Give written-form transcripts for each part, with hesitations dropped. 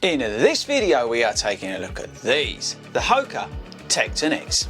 In this video we are taking a look at these, the Hoka Tecton X.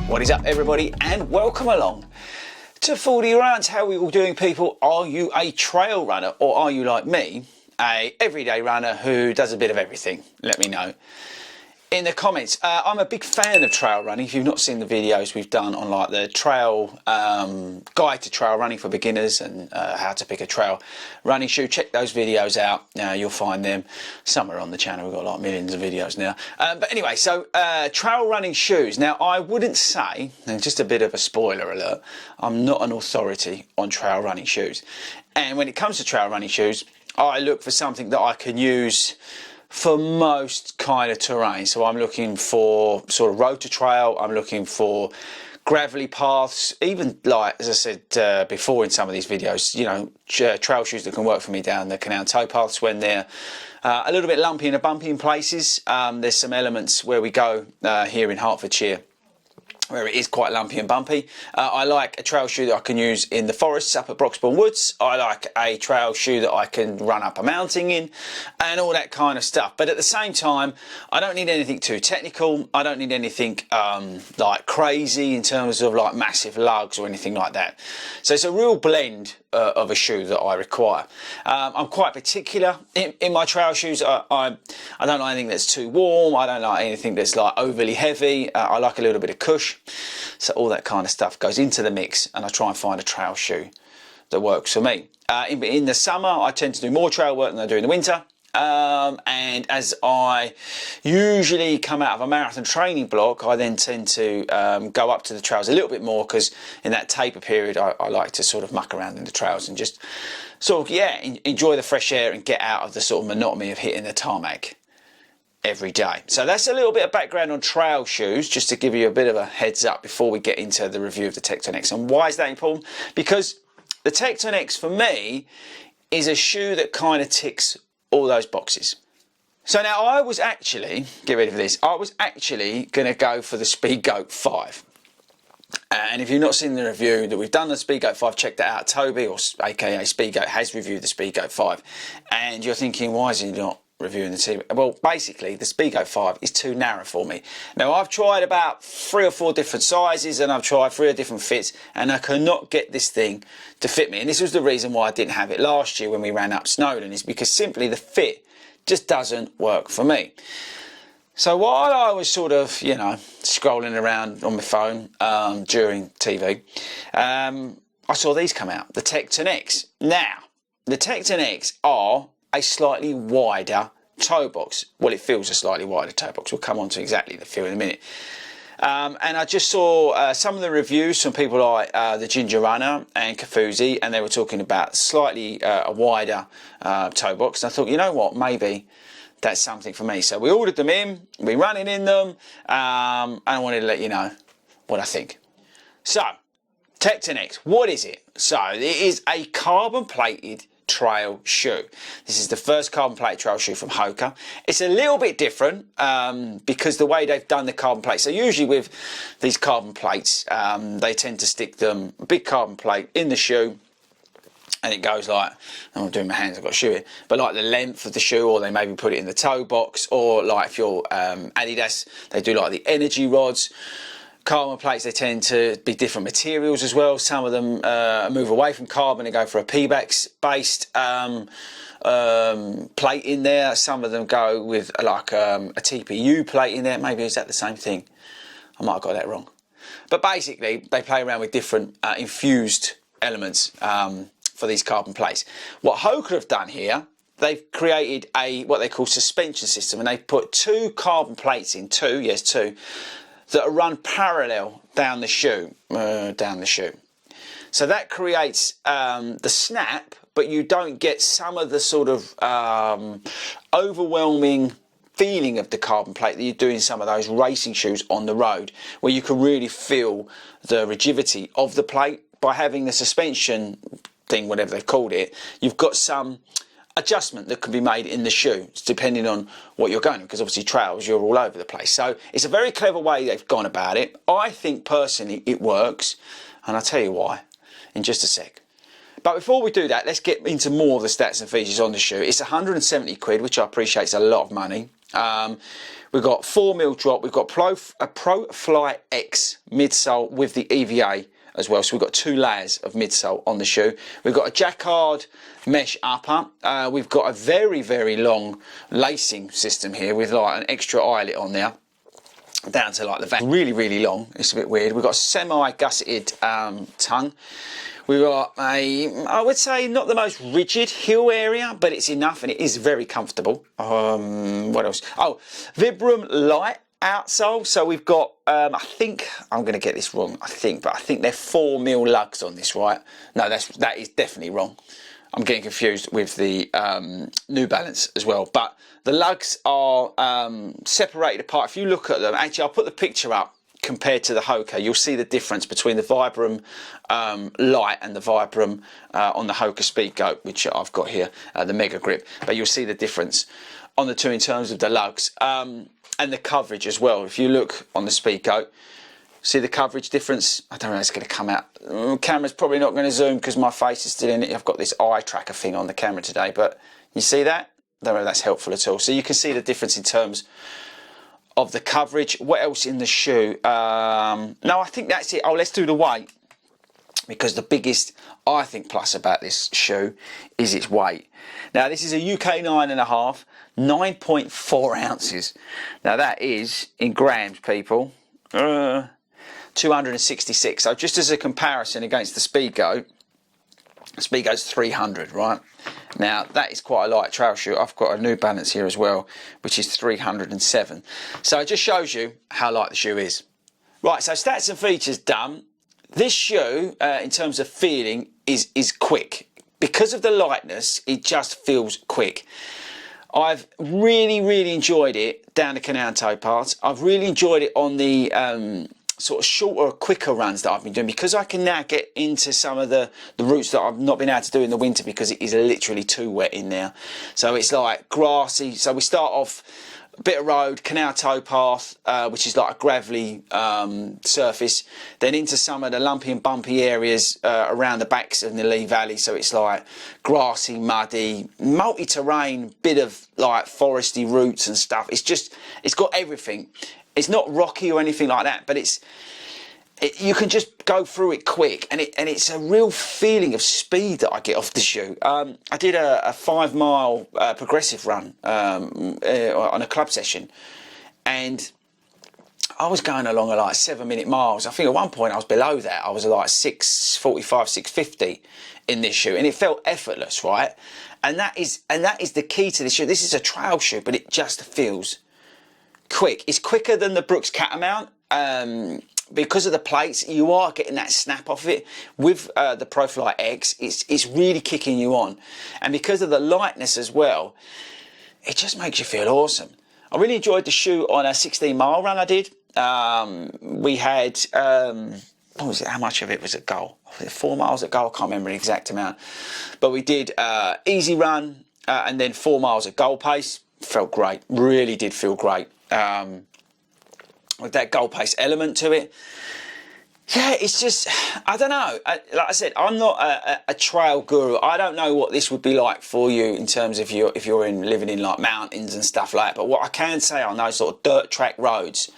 What is up everybody, and welcome along to 40 Runs. How are we all doing, people? Are you a trail runner, or are you like me, a everyday runner who does a bit of everything? Let me know in the comments. I'm a big fan of trail running. If you've not seen the videos we've done on like the trail guide to trail running for beginners and how to pick a trail running shoe, check those videos out. You'll find them somewhere on the channel. We've got like millions of videos now. But anyway, so trail running shoes. Now I wouldn't say, and just a bit of a spoiler alert, I'm not an authority on trail running shoes. And when it comes to trail running shoes, I look for something that I can use for most kind of terrain. So I'm looking for sort of road to trail, I'm looking for gravelly paths, even like, as I said before in some of these videos, you know, trail shoes that can work for me down the canal towpaths when they're a little bit lumpy and bumpy in places. There's some elements where we go here in Hertfordshire where it is quite lumpy and bumpy. I like a trail shoe that I can use in the forests up at Broxbourne Woods. I like a trail shoe that I can run up a mountain in and all that kind of stuff. But at the same time, I don't need anything too technical. I don't need anything like crazy in terms of like massive lugs or anything like that. So it's a real blend of a shoe that I require. I'm quite particular in my trail shoes. I don't like anything that's too warm. I don't like anything that's like overly heavy. I like a little bit of cush. So all that kind of stuff goes into the mix, and I try and find a trail shoe that works for me. In the summer, I tend to do more trail work than I do in the winter. And as I usually come out of a marathon training block, I then tend to go up to the trails a little bit more, because in that taper period I like to sort of muck around in the trails and just sort of, yeah, enjoy the fresh air and get out of the sort of monotony of hitting the tarmac every day. So that's a little bit of background on trail shoes, just to give you a bit of a heads up before we get into the review of the Tecton X. And why is that important? Because the Tecton X for me is a shoe that kind of ticks all those boxes. So now I was actually, get ready for this, I was actually going to go for the Speedgoat 5. And if you've not seen the review that we've done the Speedgoat 5, check that out. Toby, or aka Speedgoat, has reviewed the Speedgoat 5. And you're thinking, why is he not reviewing the team? Well, basically the Speedgoat 5 is too narrow for me. Now I've tried about 3 or 4 different sizes, and I've tried 3 different fits, and I cannot get this thing to fit me. And this was the reason why I didn't have it last year when we ran up Snowdon, is because simply the fit just doesn't work for me. So while I was sort of, you know, scrolling around on my phone during TV, I saw these come out, the Tecton X. Now the Tecton X are a slightly wider toe box. Well, it feels a slightly wider toe box. We'll come on to exactly the feel in a minute. And I just saw some of the reviews from people like the Ginger Runner and Kafuzi, and they were talking about slightly a wider toe box. And I thought, you know what, maybe that's something for me. So we ordered them in, we're running in them, and I wanted to let you know what I think. So, Tecton X, what is it? So, it is a carbon plated trail shoe. This is the first carbon plate trail shoe from Hoka. It's a little bit different because the way they've done the carbon plate. So usually with these carbon plates, they tend to stick them, a big carbon plate in the shoe, and it goes like, I'm doing my hands, I've got a shoe here, but like the length of the shoe, or they maybe put it in the toe box, or like if you're Adidas, they do like the energy rods. Carbon plates, they tend to be different materials as well. Some of them move away from carbon and go for a Pebax based plate in there. Some of them go with like a TPU plate in there. Maybe is that the same thing? I might have got that wrong. But basically, they play around with different infused elements for these carbon plates. What Hoka have done here they've created what they call suspension system, and they've put 2 carbon plates in, two that are run parallel down the shoe, So that creates the snap, but you don't get some of the sort of overwhelming feeling of the carbon plate that you do in some of those racing shoes on the road, where you can really feel the rigidity of the plate. By having the suspension thing, whatever they've called it, you've got some adjustment that can be made in the shoe depending on what you're going, because obviously trails, you're all over the place. So it's a very clever way they've gone about it. I think personally it works, and I'll tell you why in just a sec. But before we do that, let's get into more of the stats and features on the shoe. It's 170 quid, which I appreciate is a lot of money. We've got 4mm drop, we've got a Pro Fly X midsole with the EVA as well, so we've got 2 layers of midsole on the shoe. We've got a jacquard mesh upper, we've got a very, very long lacing system here with like an extra eyelet on there down to like the back, really, really long. It's a bit weird. We've got a semi-gusseted tongue. We've got I would say not the most rigid heel area, but it's enough and it is very comfortable. What else? Oh, Vibram Light outsole. So we've got, I think, I'm going to get this wrong, but I think they're 4mm lugs on this, right? No, that is definitely wrong. I'm getting confused with the New Balance as well. But the lugs are separated apart. If you look at them, actually I'll put the picture up compared to the Hoka. You'll see the difference between the Vibram Light and the Vibram on the Hoka Speedgoat, which I've got here, the Mega Grip. But you'll see the difference on the two in terms of the lugs. And the coverage as well. If you look on the Speedgoat, see the coverage difference? I don't know, it's going to come out. Camera's probably not going to zoom because my face is still in it. I've got this eye tracker thing on the camera today, but you see that? I don't know if that's helpful at all. So you can see the difference in terms of the coverage. What else in the shoe? No, I think that's it. Oh, let's do the weight, because the biggest, I think, plus about this shoe is its weight. Now, this is a UK 9.5, 9.4 ounces. Now, that is, in grams, people, 266. So just as a comparison against the Speedgoat, the Speedgoat's 300, right? Now, that is quite a light trail shoe. I've got a New Balance here as well, which is 307. So it just shows you how light the shoe is. Right, so stats and features done. This shoe, in terms of feeling, is quick. Because of the lightness, it just feels quick. I've really, really enjoyed it down the canal toe parts. I've really enjoyed it on the sort of shorter, quicker runs that I've been doing, because I can now get into some of the routes that I've not been able to do in the winter because it is literally too wet in there. So it's like grassy. So we start off a bit of road, canal toe path, which is like a gravelly surface, then into some of the lumpy and bumpy areas around the backs of the Lee Valley. So it's like grassy, muddy, multi-terrain, bit of like foresty routes and stuff. It's got everything. It's not rocky or anything like that, but you can just go through it quick, and it's a real feeling of speed that I get off the shoe. I did a 5 mile progressive run on a club session, and I was going along at like 7-minute miles. I think at one point I was below that. I was like 6:45, 6:50 in this shoe, and it felt effortless, right? And that is the key to this shoe. This is a trail shoe, but it just feels quick. It's quicker than the Brooks Catamount. Because of the plates, you are getting that snap off it. With the Pro Fly X, it's really kicking you on. And because of the lightness as well, it just makes you feel awesome. I really enjoyed the shoe on a 16-mile run I did. We had, what was it? How much of it was at goal? Was it 4 miles at goal? I can't remember the exact amount. But we did easy run and then 4 miles at goal pace. Felt great. Really did feel great. With that goal pace element to it. Yeah, it's just, I don't know. Like I said, I'm not a trail guru. I don't know what this would be like for you in terms of if you're living in like mountains and stuff like that. But what I can say on those sort of dirt track roads,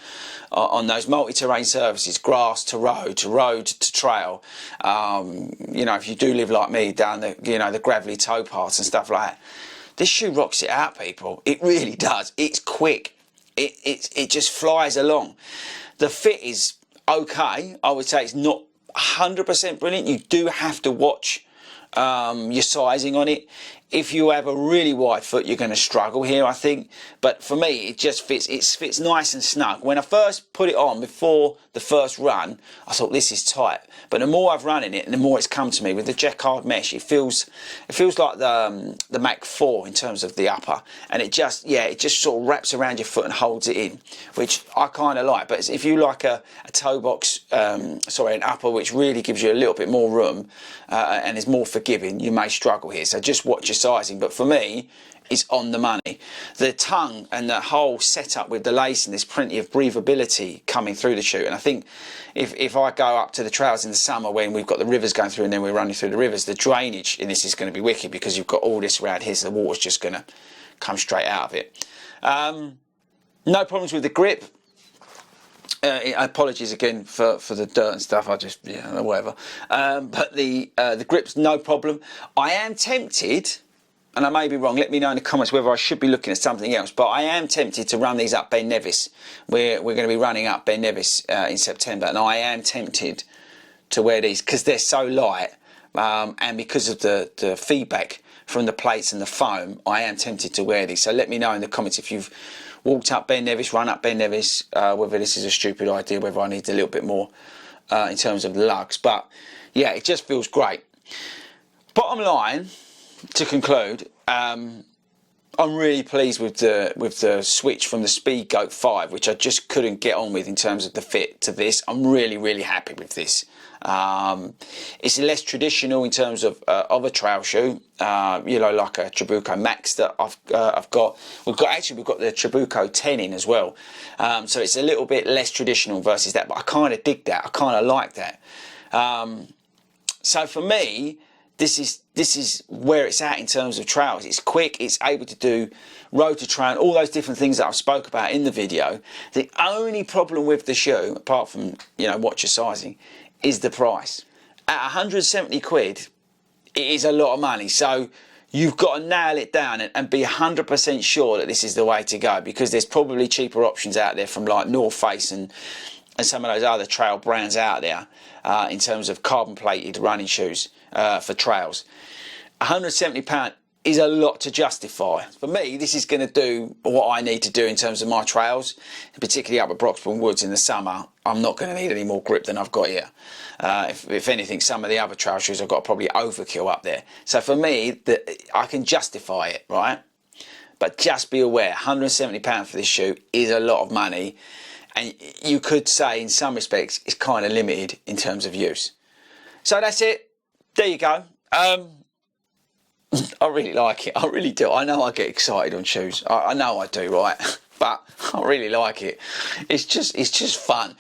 on those multi-terrain surfaces, grass to road to trail, you know, if you do live like me down the, you know, the gravelly toe paths and stuff like that, this shoe rocks it out, people. It really does. It's quick. It just flies along. The fit is okay. I would say it's not 100% brilliant. You do have to watch your sizing on it. if you have a really wide foot, you're going to struggle here, I think. But for me, it just fits. It fits nice and snug. When I first put it on before the first run, I thought this is tight. But the more I've run in it, and the more it's come to me with the jacquard mesh, it feels like the Mach 4 in terms of the upper, and it just sort of wraps around your foot and holds it in, which I kind of like. But if you like a toe box, an upper which really gives you a little bit more room and is more forgiving, you may struggle here. So just watch your sizing. But for me, it's on the money. The tongue and the whole setup with the lacing, there's plenty of breathability coming through the shoe. And I think if I go up to the trails in the summer when we've got the rivers going through and then we're running through the rivers, the drainage in this is going to be wicked, because you've got all this around here, so the water's just going to come straight out of it. No problems with the grip. Apologies again for the dirt and stuff. I just, whatever. But the grip's no problem. I am tempted, and I may be wrong, let me know in the comments whether I should be looking at something else, but I am tempted to run these up Ben Nevis. We're going to be running up Ben Nevis in September, and I am tempted to wear these because they're so light, and because of the feedback from the plates and the foam, I am tempted to wear these. So let me know in the comments if you've walked up Ben Nevis, run up Ben Nevis, whether this is a stupid idea, whether I need a little bit more in terms of lugs. But yeah, it just feels great. Bottom line, to conclude, I'm really pleased with the switch from the Speedgoat 5, which I just couldn't get on with in terms of the fit, to this. I'm really happy with this. It's less traditional in terms of a trail shoe, like a Trabuco Max that I've got. We've got the Trabuco 10 in as well, so it's a little bit less traditional versus that. But I kind of dig that. I kind of like that. So for me, this is where it's at in terms of trails. It's quick. It's able to do road to trail, all those different things that I've spoke about in the video. The only problem with the shoe, apart from watch your sizing, is the price. At 170 quid, it is a lot of money. So you've got to nail it down and be 100% sure that this is the way to go, because there's probably cheaper options out there from like North Face and some of those other trail brands out there in terms of carbon plated running shoes for trails. £170 is a lot to justify. For me, this is going to do what I need to do in terms of my trails, particularly up at Broxbourne Woods in the summer. I'm not going to need any more grip than I've got here. If anything, some of the other trail shoes I've got probably overkill up there. So for me, I can justify it, right? But just be aware, £170 for this shoe is a lot of money. And you could say in some respects it's kind of limited in terms of use. So that's it. There you go. I really like it. I really do. I know I get excited on shoes. I know I do, right? But I really like it. It's just fun.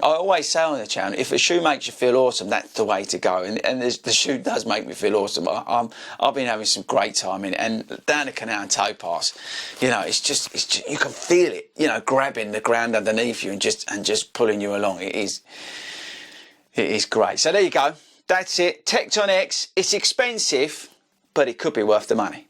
I always say on the channel, if a shoe makes you feel awesome, that's the way to go. And the shoe does make me feel awesome. I've been having some great time in it. And down the canal and towpass, it's just you can feel it. Grabbing the ground underneath you and just pulling you along. It is great. So there you go. That's it. Tecton X. It's expensive, but it could be worth the money.